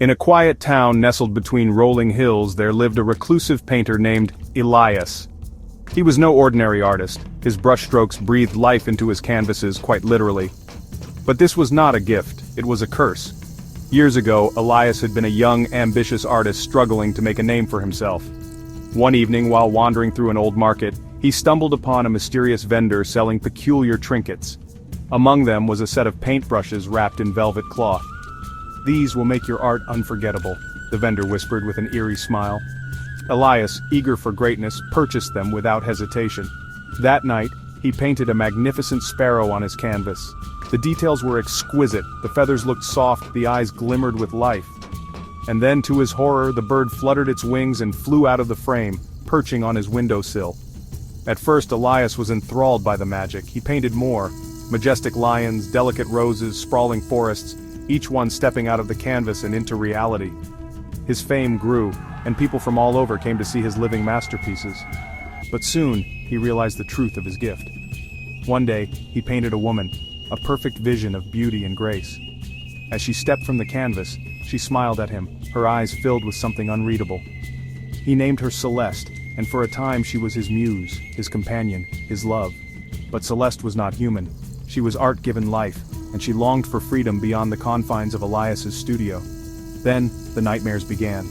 In a quiet town nestled between rolling hills there lived a reclusive painter named Elias. He was no ordinary artist, his brushstrokes breathed life into his canvases quite literally. But this was not a gift, it was a curse. Years ago, Elias had been a young, ambitious artist struggling to make a name for himself. One evening while wandering through an old market, he stumbled upon a mysterious vendor selling peculiar trinkets. Among them was a set of paintbrushes wrapped in velvet cloth. "These will make your art unforgettable," the vendor whispered with an eerie smile. Elias, eager for greatness, purchased them without hesitation. That night, he painted a magnificent sparrow on his canvas. The details were exquisite, the feathers looked soft, the eyes glimmered with life. And then, to his horror, the bird fluttered its wings and flew out of the frame, perching on his windowsill. At first, Elias was enthralled by the magic. He painted more: majestic lions, delicate roses, sprawling forests, each one stepping out of the canvas and into reality. His fame grew, and people from all over came to see his living masterpieces. But soon, he realized the truth of his gift. One day, he painted a woman, a perfect vision of beauty and grace. As she stepped from the canvas, she smiled at him, her eyes filled with something unreadable. He named her Celeste, and for a time she was his muse, his companion, his love. But Celeste was not human. She was art given life, and she longed for freedom beyond the confines of Elias's studio. Then, the nightmares began.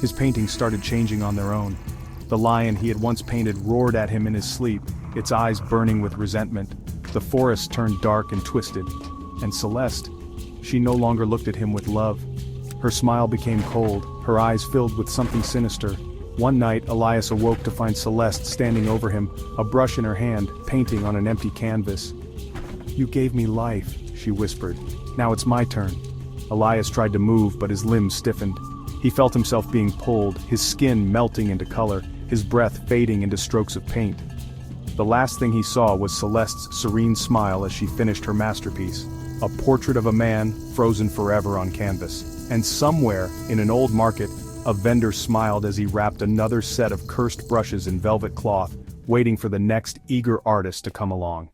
His paintings started changing on their own. The lion he had once painted roared at him in his sleep, its eyes burning with resentment. The forest turned dark and twisted. And Celeste, she no longer looked at him with love. Her smile became cold, her eyes filled with something sinister. One night, Elias awoke to find Celeste standing over him, a brush in her hand, painting on an empty canvas. "You gave me life," she whispered. "Now it's my turn." Elias tried to move, but his limbs stiffened. He felt himself being pulled, his skin melting into color, his breath fading into strokes of paint. The last thing he saw was Celeste's serene smile as she finished her masterpiece, a portrait of a man frozen forever on canvas. And somewhere, in an old market, a vendor smiled as he wrapped another set of cursed brushes in velvet cloth, waiting for the next eager artist to come along.